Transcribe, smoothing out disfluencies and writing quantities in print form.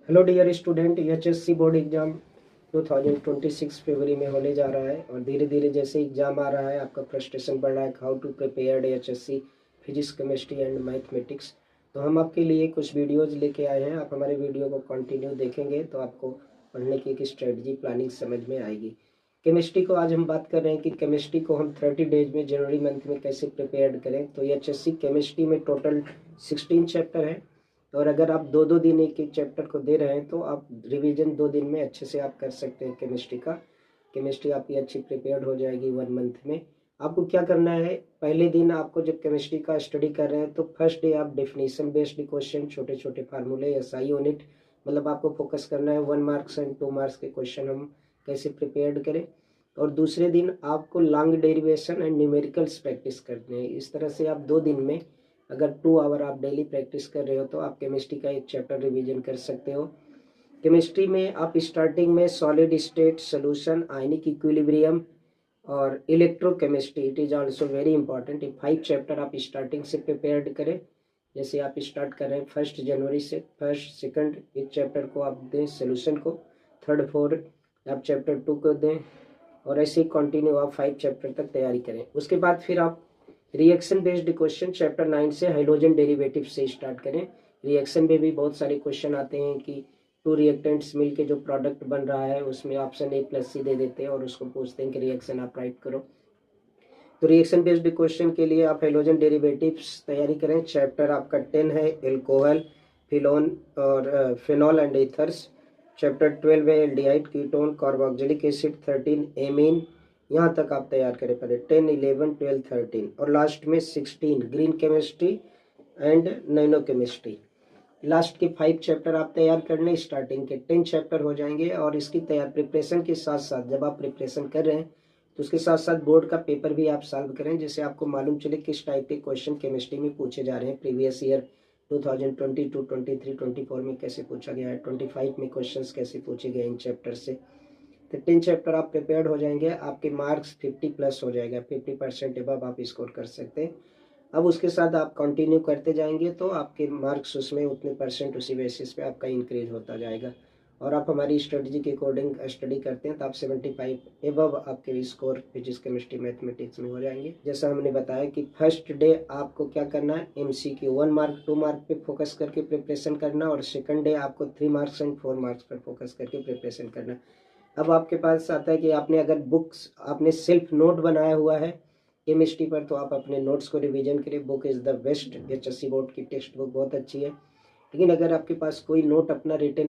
Hello dear student, HSC board exam 2026 फरवरी में होने जा रहा है और धीरे धीरे जैसे एग्जाम आ रहा है आपका फ्रस्ट्रेशन बढ़ रहा है। How to prepare HSC physics, chemistry and mathematics. तो हम आपके लिए कुछ वीडियोस लेके आए हैं। आप हमारे वीडियो को कंटिन्यू देखेंगे तो आपको पढ़ने की एक स्ट्रेटजी प्लानिंग समझ में आएगी। केमिस्ट्री को आज हम बात कर रहे हैं कि केमिस्ट्री को हम 30 डेज में जनवरी मंथ में कैसे प्रिपेयर करें। तो एचएससी केमिस्ट्री में टोटल 16 चैप्टर है और अगर आप दो दो दिन एक एक चैप्टर को दे रहे हैं तो आप रिवीजन 2 दिन में अच्छे से आप कर सकते हैं। केमिस्ट्री का केमिस्ट्री आपकी अच्छी प्रिपेयर्ड हो जाएगी 1 मंथ में। आपको क्या करना है, पहले दिन आपको जब केमिस्ट्री का स्टडी कर रहे हैं तो फर्स्ट डे आप डेफिनेशन बेस्ड क्वेश्चन, छोटे छोटे फार्मूले, एसआई यूनिट, मतलब आपको फोकस करना है 1 मार्क्स एंड 2 मार्क्स के क्वेश्चन हम कैसे प्रिपेयर्ड करें। और दूसरे दिन आपको long derivation and numericals practice करने हैं। इस तरह से आप 2 दिन में अगर 2 आवर आप डेली प्रैक्टिस कर रहे हो तो आप केमिस्ट्री का एक चैप्टर रिवीजन कर सकते हो। केमिस्ट्री में आप स्टार्टिंग में solid state solution, ionic equilibrium और electrochemistry, it is also very important. ये 5 चैप्टर आप स्टार्टिंग से प्रिपेयर्ड करें। जैसे आप स्टार्ट कर रहे हैं 1 जनवरी से, फर्स्ट सेकंड एक चैप्टर को आप दें सोल्यूशन को, थर्ड फोर्थ आप चैप्टर 2 को दें और ऐसे ही कंटिन्यू आप 5 चैप्टर तक तैयारी करें। उसके बाद फिर आप रिएक्शन बेस्ड क्वेश्चन चैप्टर 9 से हाइड्रोजन डेरिवेटिव से स्टार्ट करें। रिएक्शन में भी बहुत सारे क्वेश्चन आते हैं कि 2 रिएक्टेंट्स मिलके जो प्रोडक्ट बन रहा है उसमें ऑप्शन A+C दे देते हैं और उसको पूछते हैं कि रिएक्शन आप राइट करो। तो रिएक्शन बेस्ड क्वेश्चन के लिए आप हाइड्रोजन डेरिवेटिव्स तैयारी करें। चैप्टर आपका 10 है एल्कोहल, फिनोल और फिनॉल एंड ईथर्स। चैप्टर 12 है aldehyde, ketone, carboxylic acid, 13 amine. यहाँ तक आप तैयार करें पहले 10, 11, 12, 13 और लास्ट में 16 green chemistry and nano chemistry. Last के 5 चैप्टर आप तैयार करने, स्टार्टिंग के 10 चैप्टर हो जाएंगे। और इसकी तैयार प्रिपरेशन के साथ साथ जब आप प्रिपरेशन कर रहे हैं तो उसके साथ साथ बोर्ड का पेपर भी आप सॉल्व करें, जिससे आपको मालूम चले किस टाइप के क्वेश्चन केमिस्ट्री में पूछे जा रहे हैं। प्रीवियस ईयर 2022, 23, 24 में कैसे पूछा गया है, 25 में क्वेश्चंस कैसे पूछे गए इन चैप्टर से। तो 10 चैप्टर आप प्रिपेयर्ड हो जाएंगे, आपके मार्क्स 50+ हो जाएगा, 50% एबव आप स्कोर कर सकते हैं। अब उसके साथ आप कंटिन्यू करते जाएंगे तो आपके मार्क्स उसमें उतने परसेंट उसी बेसिस पे आपका इंक्रीज होता जाएगा। और आप हमारी स्ट्रेटजी के अकॉर्डिंग स्टडी करते हैं तो आप 75 एबव आपके स्कोर फिजिक्स, केमिस्ट्री, मैथमेटिक्स में हो जाएंगे। जैसा हमने बताया कि फर्स्ट डे आपको क्या करना है, MCQ 1 मार्क 2 मार्क पे फोकस करके प्रिपरेशन करना और सेकंड डे आपको 3 मार्क्स एंड 4 मार्क्स पर फोकस करके प्रिपरेशन करना। अब आपके पास आता है कि आपने अगर बुक्स, आपने सेल्फ नोट बनाया हुआ है केमिस्ट्री पर तो आप अपने नोट्स को रिवीजन करें। Book is the best. HSC board की टेक्स्ट बुक बहुत अच्छी है। लेकिन अगर आपके पास कोई नोट अपना रिटन